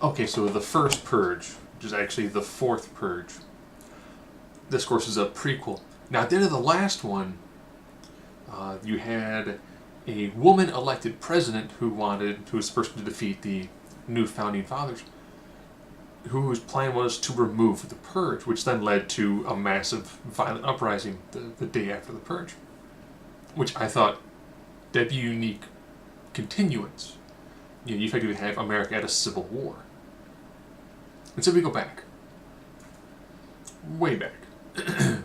Okay, so the first Purge, which is actually the fourth Purge, this, of course, is a prequel. Now, at the end of the last one, you had a woman elected president who was supposed to defeat the new founding fathers, whose plan was to remove the Purge, which then led to a massive violent uprising the day after the Purge, which I thought that'd be a unique continuance. You effectively have America at a civil war. And so we go back, way back, to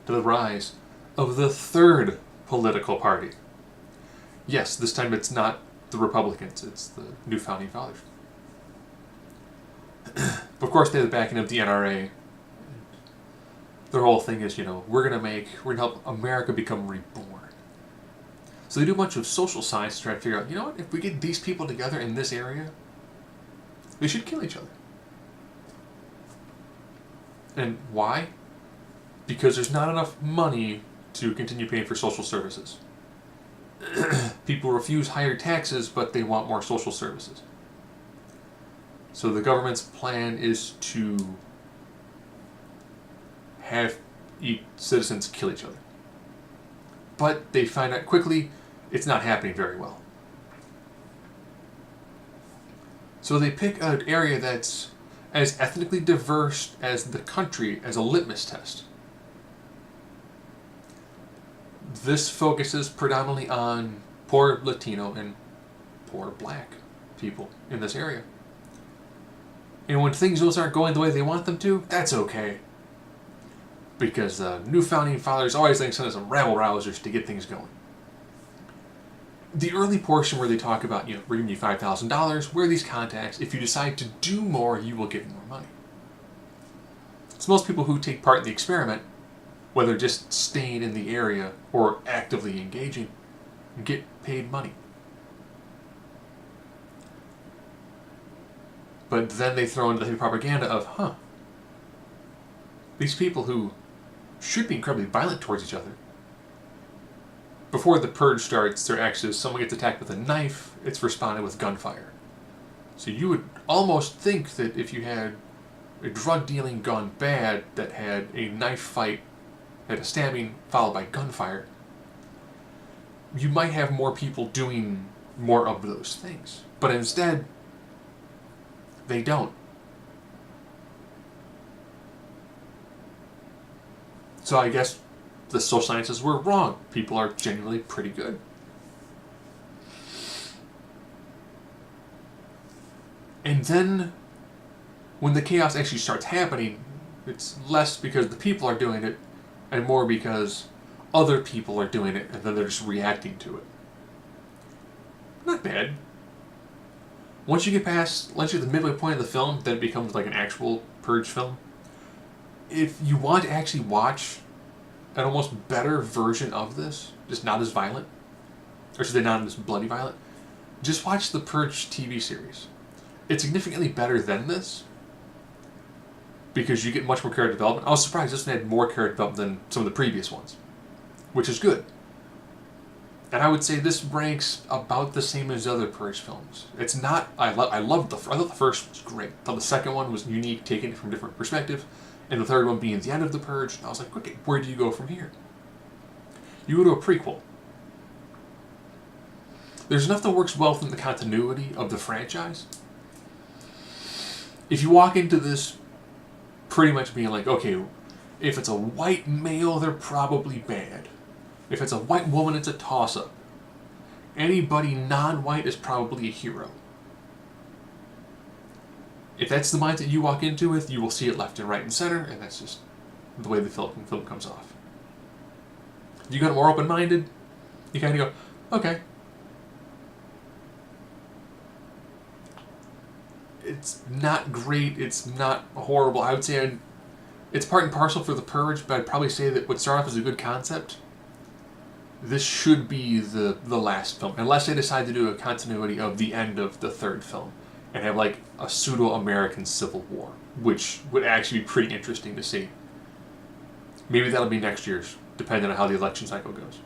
the rise of the third political party. Yes, this time it's not the Republicans, it's the new founding fathers. Of course, they have the backing of the NRA. Their whole thing is, we're gonna help America become reborn. So they do a bunch of social science to try to figure out, what, if we get these people together in this area, they should kill each other. And why? Because there's not enough money to continue paying for social services. People refuse higher taxes, but they want more social services. So the government's plan is to have citizens kill each other. But they find out quickly it's not happening very well. So they pick an area that's as ethnically diverse as the country as a litmus test. This focuses predominantly on poor Latino and poor black people in this area. And when things aren't going the way they want them to, that's okay. Because the new founding fathers always think send us some rabble-rousers to get things going. The early portion where they talk about, we're giving you $5,000, where are these contacts? If you decide to do more, you will get more money. So most people who take part in the experiment, whether just staying in the area or actively engaging, get paid money. But then they throw into the propaganda of, these people who should be incredibly violent towards each other, before the Purge starts, someone gets attacked with a knife, it's responded with gunfire. So you would almost think that if you had a drug dealing gone bad that had a knife fight, had a stabbing followed by gunfire, you might have more people doing more of those things. But instead, they don't. So I guess the social sciences were wrong. People are genuinely pretty good. And then, when the chaos actually starts happening, it's less because the people are doing it, and more because other people are doing it, and then they're just reacting to it. Not bad. Once you get past, the midway point of the film, then it becomes like an actual Purge film. If you want to actually watch an almost better version of this, just not as violent, or should they not as bloody violent, just watch the Purge TV series. It's significantly better than this, because you get much more character development. I was surprised this one had more character development than some of the previous ones, which is good. And I would say this ranks about the same as other Purge films. It's not, I thought the first was great. I thought the second one was unique, taking it from a different perspective. And the third one being the end of the Purge, I was like, okay, where do you go from here? You go to a prequel. There's enough that works well within the continuity of the franchise. If you walk into this pretty much being like, okay, if it's a white male, they're probably bad. If it's a white woman, it's a toss-up. Anybody non-white is probably a hero. If that's the mindset you walk into with, you will see it left and right and center, and that's just the way the film comes off. If you got more open-minded, you kind of go, okay. It's not great, it's not horrible. I would say it's part and parcel for the Purge, but I'd probably say that what started off as a good concept, this should be the last film, unless they decide to do a continuity of the end of the third film and have like a pseudo-American Civil War, which would actually be pretty interesting to see. Maybe that'll be next year's, depending on how the election cycle goes.